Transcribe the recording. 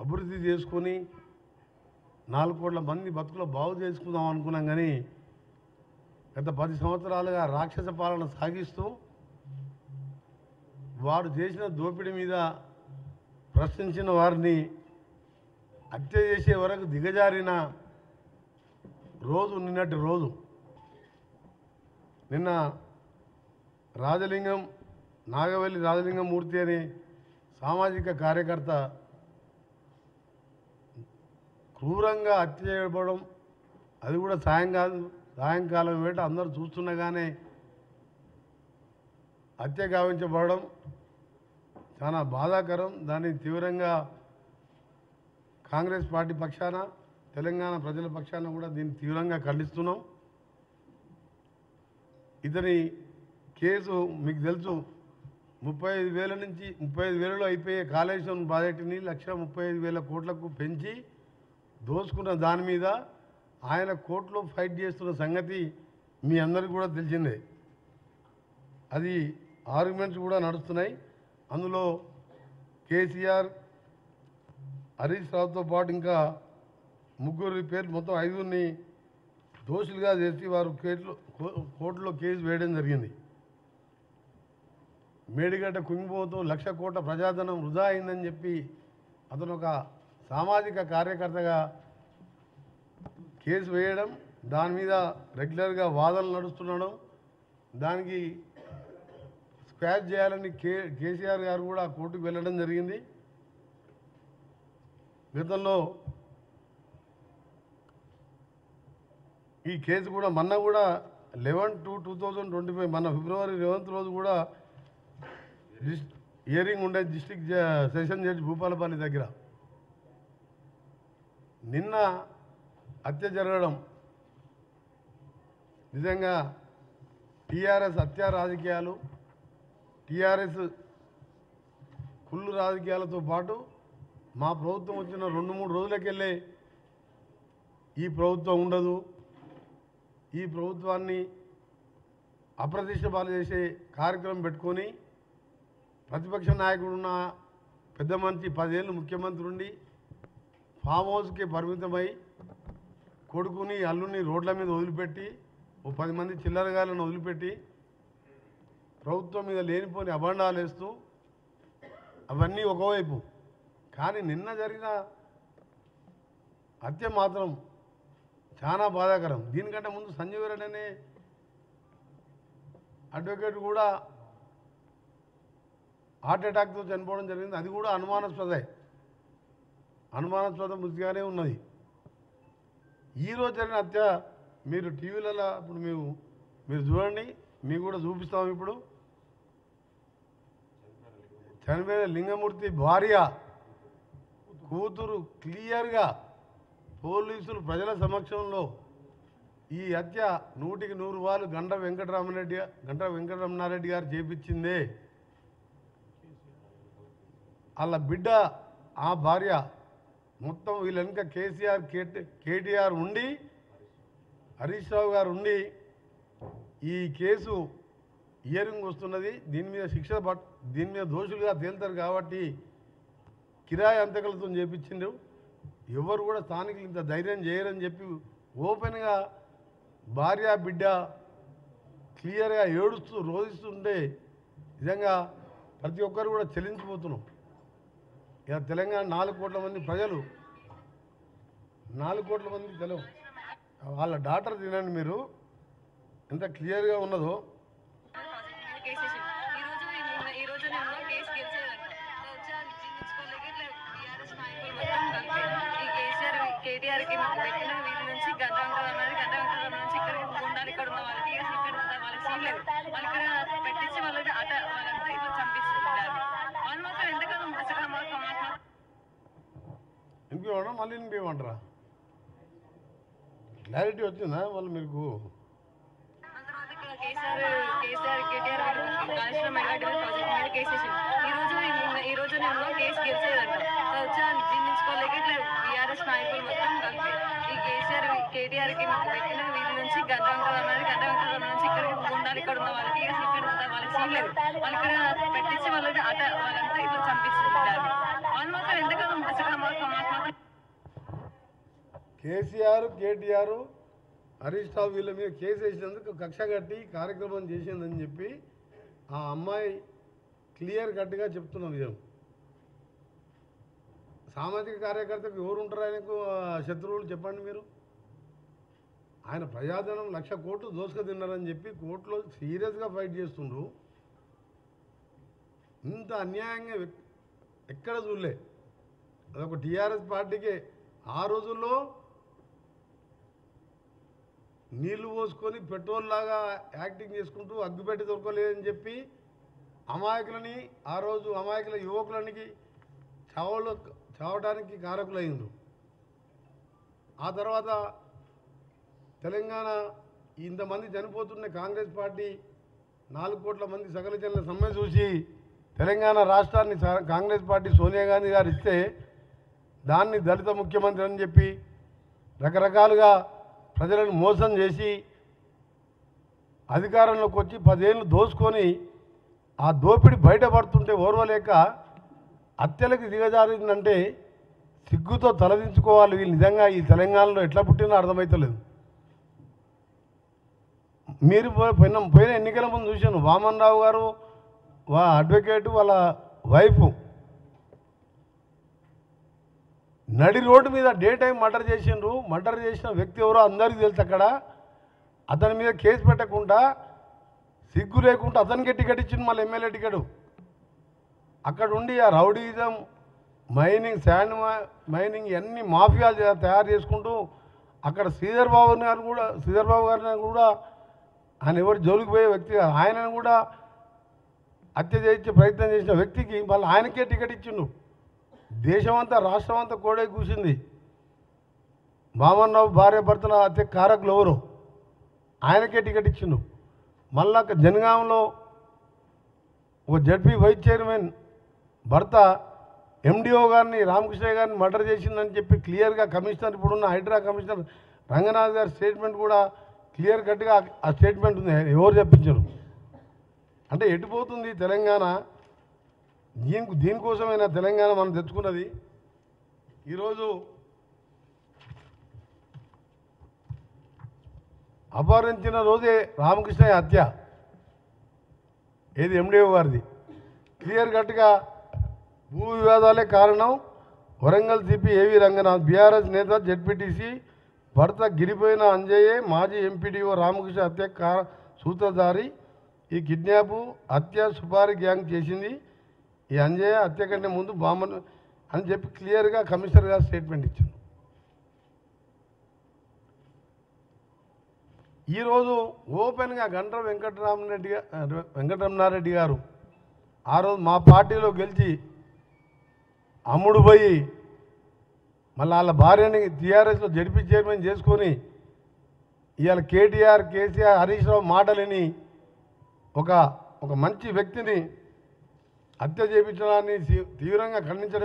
అభివృద్ధి చేసుకొని 4 కోట్ల మంది బతుకులు బాగు చేసుకుందాం అనుకున్నాం. కానీ గత 10 సంవత్సరాలుగా రాక్షస పాలన సాగిస్తూ వారు చేసిన దోపిడీ మీద ప్రశ్నించిన వారిని హత్య చేసే వరకు దిగజారిన రోజు నిన్నటి రోజు. నిన్న రాజలింగం నాగవల్లి రాజలింగం మూర్తి అనే సామాజిక కార్యకర్త క్రూరంగా హత్య చేయబడడం, అది కూడా సాయంకాలం వేట అందరూ చూస్తుండగానే హత్య గావించబడడం చాలా బాధాకరం. దాన్ని తీవ్రంగా కాంగ్రెస్ పార్టీ పక్షాన, తెలంగాణ ప్రజల పక్షాన కూడా దీన్ని తీవ్రంగా ఖండిస్తున్నాం. ఇతని కేసు మీకు తెలుసు, 35,000 నుంచి 35,000లో అయిపోయే కాళేశ్వరం ప్రాజెక్టుని 1,35,000 కోట్లకు పెంచి దోసుకున్న దాని మీద ఆయన కోర్టులో ఫైట్ చేస్తున్న సంగతి మీ అందరికీ కూడా తెలిసిందే. అది ఆర్గ్యుమెంట్స్ కూడా నడుస్తున్నాయి. అందులో కేసీఆర్, హరీష్ రావుతో పాటు ఇంకా 3 పేర్లు, మొత్తం 5 దోషులుగా చేసి వారు కోర్టులో కేసు వేయడం జరిగింది. మేడిగడ్డ కుంగిపోతూ 1,00,000 కోట్ల ప్రజాధనం వృధా అయిందని చెప్పి అతను ఒక సామాజిక కార్యకర్తగా కేసు వేయడం, దాని మీద రెగ్యులర్గా వాదనలు నడుస్తుండడం, దానికి స్క్వాష్ చేయాలని కేసీఆర్ గారు కూడా కోర్టుకు వెళ్ళడం జరిగింది. గతంలో ఈ కేసు కూడా మొన్న కూడా 11/2/2025 మన ఫిబ్రవరి 11 రోజు కూడా హియరింగ్ ఉండే డిస్ట్రిక్ట్ సెషన్ జడ్జి భూపాలపల్లి దగ్గర. నిన్న హత్య జరగడం నిజంగా టీఆర్ఎస్ హత్యా రాజకీయాలు, టీఆర్ఎస్ కుళ్ళు రాజకీయాలతో పాటు మా ప్రభుత్వం వచ్చిన 2-3 రోజులకెళ్ళే ఈ ప్రభుత్వం ఉండదు, ఈ ప్రభుత్వాన్ని అప్రతిష్ట పాలు చేసే కార్యక్రమం పెట్టుకొని ప్రతిపక్ష నాయకుడున్న పెద్ద మంచి 10 ఏళ్ళు ముఖ్యమంత్రి ఉండి ఫామ్ హౌస్కి పరిమితమై కొడుకుని అల్లుని రోడ్ల మీద వదిలిపెట్టి ఓ 10 మంది చిల్లరగాలను వదిలిపెట్టి ప్రభుత్వం మీద లేనిపోని అభండాలు వేస్తూ అవన్నీ ఒకవైపు. కానీ నిన్న జరిగిన హత్య మాత్రం చాలా బాధాకరం. దీనికంటే ముందు సంజీవ్ రెడ్డి అనే అడ్వకేట్ కూడా హార్ట్ అటాక్తో చనిపోవడం జరిగింది. అది కూడా అనుమానాస్పద మృతిగానే ఉన్నది. ఈరోజు జరిగిన హత్య మీరు టీవీలలో ఇప్పుడు మీరు చూడండి, మీకు కూడా చూపిస్తాం. ఇప్పుడు చనిపోయిన లింగమూర్తి భార్య కూతురు క్లియర్గా పోలీసులు ప్రజల సమక్షంలో ఈ హత్య 100కి 100 వాళ్ళు గంట వెంకటరమణారెడ్డి గారు చేపించిందే. వాళ్ళ బిడ్డ, ఆ భార్య, మొత్తం వీళ్ళ వెనుక కేసీఆర్, కేటీఆర్ ఉండి, హరీష్ రావు గారు ఉండి ఈ కేసు హియరింగ్ వస్తున్నది. దీని మీద దోషులుగా తేలుతారు కాబట్టి కిరాయి అంతకులతో చేపించిండు. ఎవరు కూడా స్థానికులు ఇంత ధైర్యం చేయరని చెప్పి ఓపెన్గా భార్య బిడ్డ క్లియర్గా ఏడుస్తూ రోధిస్తుంటే నిజంగా ప్రతి ఒక్కరు కూడా చెల్లించిపోతున్నాం. ఇక తెలంగాణ 4 కోట్ల మంది ప్రజలు, 4 కోట్ల మంది తెలవు, వాళ్ళ డాటర్ తినండి మీరు ఎంత క్లియర్గా ఉన్నదో. కేటీఆర్కి మాకు పెట్టిన వీధి నుంచి గంట నుంచి ఇక్కడికి గుండాలు ఇక్కడ ఉన్న వాళ్ళకి వాళ్ళకి సీలేదు, వాళ్ళు ఇక్కడ పెట్టించి వాళ్ళకి వాళ్ళంతా ఇట్లా చంపిస్తున్నారు. వాళ్ళు మాత్రం ఎందుకన్నా ఇంకేమన్నా మళ్ళీ ఇంకేమంటారా? క్లారిటీ వచ్చిందా వాళ్ళు మీకు? కేసీఆర్ కేటీఆర్ కాళేశ్వరం ప్రాజెక్ట్ మీద కేసేసి ఈ రోజు నేను కేసు గెలిచేదంట వచ్చా జీర్ణించుకోలేక ఇట్లా బీఆర్ఎస్ నాయకులు మొత్తం కలిపి ఈ కేటీఆర్కి మాకు పెట్టిన వీధి నుంచి గంట నుంచి ఇక్కడికి గుండాలు ఇక్కడ ఉన్న వాళ్ళకి వాళ్ళకి సీలేదు, వాళ్ళు ఇక్కడ పెట్టించి వాళ్ళకి వాళ్ళంతా ఇట్లా చంపిస్తున్నారు. వాళ్ళు మాత్రం ఎందుకన్నా కేసీఆర్ కేటీఆర్ హరీష్ రావు వీళ్ళ మీద కేసు వేసినందుకు కక్ష కట్టి కార్యక్రమం చేసిందని చెప్పి ఆ అమ్మాయి క్లియర్ కట్గా చెప్తున్న విషయం. సామాజిక కార్యకర్తకు ఎవరు ఉంటారు ఆయనకు శత్రువులు చెప్పండి మీరు? ఆయన ప్రజాధనం 1,00,000 కోట్లు దోసుక తిన్నారని చెప్పి కోర్టులో సీరియస్గా ఫైట్ చేస్తుండ్రు. ఇంత అన్యాయంగా ఎక్కడ చూడలే. అదొక టీఆర్ఎస్ పార్టీకే ఆ రోజుల్లో నీళ్లు పోసుకొని పెట్రోల్ లాగా యాక్టింగ్ చేసుకుంటూ అగ్గిపెట్టి దొరకలేదని చెప్పి అమాయకులని ఆ రోజు అమాయకుల యువకులనికి చావడానికి కారకులైండ్రు. ఆ తర్వాత తెలంగాణ ఇంతమంది చనిపోతున్న కాంగ్రెస్ పార్టీ 4 కోట్ల మంది సకల జనుల సమ్మె చూసి తెలంగాణ రాష్ట్రాన్ని కాంగ్రెస్ పార్టీ సోనియా గాంధీ గారు ఇస్తే దాన్ని దళిత ముఖ్యమంత్రి అని చెప్పి రకరకాలుగా ప్రజలను మోసం చేసి అధికారంలోకి వచ్చి 10 ఏళ్ళు దోసుకొని ఆ దోపిడి బయటపడుతుంటే ఓర్వలేక హత్యలకు దిగజారిందంటే సిగ్గుతో తలదించుకోవాలి. వీళ్ళు నిజంగా ఈ తెలంగాణలో ఎట్లా పుట్టినా అర్థమవుతలేదు. మీరు పోయిన ఎన్నికల ముందు చూశాను, వామన్ రావు గారు అడ్వకేటు వాళ్ళ వైఫ్ నడి రోడ్డు మీద డే టైం మర్డర్ చేసిండ్రు. మర్డర్ చేసిన వ్యక్తి ఎవరో అందరికీ తెలుసు. అక్కడ అతని మీద కేసు పెట్టకుండా సిగ్గు లేకుండా అతనికే టికెట్ ఇచ్చింది, మళ్ళీ ఎమ్మెల్యే టికెట్. అక్కడ ఉండి ఆ రౌడీజం, మైనింగ్, శాండ్ మైనింగ్ అన్ని మాఫియాలు తయారు చేసుకుంటూ అక్కడ శ్రీధర్ బాబు గారిని కూడా ఆయన ఎవరు జోలికి పోయే వ్యక్తి, ఆయనను కూడా హత్య చేయించే ప్రయత్నం చేసిన వ్యక్తికి మళ్ళీ ఆయనకే టికెట్ ఇచ్చిండు. దేశమంతా రాష్ట్రం అంతా కోడే కూసింది. వామన్ రావు భార్య భర్తల హత్య కారకులు ఎవరు? ఆయనకే టికెట్ ఇచ్చిండు. మళ్ళా జనగాంలో ఒక జడ్పీ వైస్ చైర్మన్ భర్త ఎండిఓ గారిని, రామకృష్ణయ్య గారిని మర్డర్ చేసిందని చెప్పి క్లియర్గా కమిషనర్, ఇప్పుడున్న హైడ్రా కమిషనర్ రంగనాథ్ గారి స్టేట్మెంట్ కూడా క్లియర్ కట్గా ఆ స్టేట్మెంట్ ఉంది. ఎవరు చెప్పించారు అంటే ఎటుపోతుంది తెలంగాణ? దీనికోసమైనా తెలంగాణ మనం తెచ్చుకున్నది. ఈరోజు అపహరించిన రోజే రామకృష్ణయ్య హత్య, ఏది ఎండిఓ గారిది, క్లియర్ కట్గా భూ వివాదాలే కారణం. వరంగల్ సిపి ఏవి రంగనాథ్, బీఆర్ఎస్ నేత, జెడ్పీటీసీ భర్త గిరిపోయిన అంజయ్యే మాజీ ఎంపీడీఓ రామకృష్ణ హత్య సూత్రధారి. ఈ కిడ్నాప్ హత్య సుపారీ గ్యాంగ్ చేసింది. ఈ అంజయ్య హత్య కంటే ముందు బాంబను అని చెప్పి క్లియర్గా కమిషనర్ గారు స్టేట్మెంట్ ఇచ్చారు. ఈరోజు ఓపెన్గా గండ్ర వెంకటరమణారెడ్డి గారు ఆ రోజు మా పార్టీలో గెలిచి అమ్ముడు పోయి మళ్ళీ వాళ్ళ భార్యని టీఆర్ఎస్లో జడ్పీ చైర్మన్ చేసుకొని ఇవాళ కేటీఆర్, కేసీఆర్, హరీష్ రావు మాటలని ఒక మంచి వ్యక్తిని హత్య చేయించడాన్ని తీవ్రంగా ఖండించడం